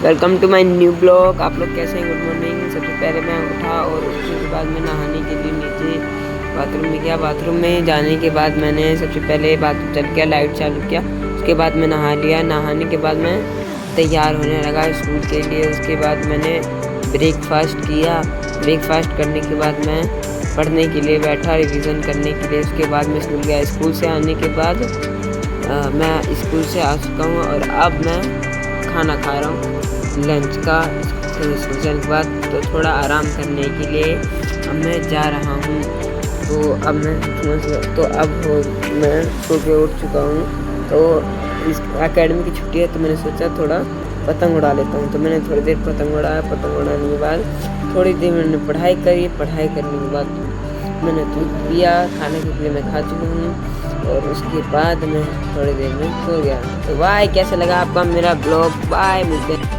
Welcome to my new blog. आप लोग कैसे हैं? Good morning. सबसे पहले मैं उठा और उसके बाद में नहाने के लिए नीचे बाथरूम में गया। बाथरूम में जाने के बाद मैंने सबसे पहले बाथरूम चल किया, लाइट चालू किया। उसके बाद मैं नहा लिया। नहाने के बाद मैं तैयार होने लगा स्कूल के लिए। उसके बाद मैंने ब्रेकफास्ट किया। ब्रेकफास्ट करने के बाद मैं पढ़ने के लिए बैठा, रिवीजन करने के लिए। उसके बाद मैं स्कूल गया। स्कूल से आने के बाद मैं स्कूल से आ चुका हूँ और अब मैं खाना खा रहा हूँ लंच का। स्कूल के बाद तो थोड़ा आराम करने के लिए अब मैं जा रहा हूँ। तो अब मैं मैं सो के उठ चुका हूँ। तो इस एकेडमी की छुट्टी है तो मैंने सोचा थोड़ा पतंग उड़ा लेता हूँ। तो मैंने थोड़ी देर पतंग उड़ाया। पतंग उड़ाने के बाद थोड़ी देर मैंने पढ़ाई करी। पढ़ाई करने के बाद मैंने दूध पिया। खाने के लिए मैं खा चुका हूँ और उसके बाद मैं थोड़ी देर में सो गया। तो बाय, कैसा लगा आपका मेरा ब्लॉग? बाय, मिलते हैं।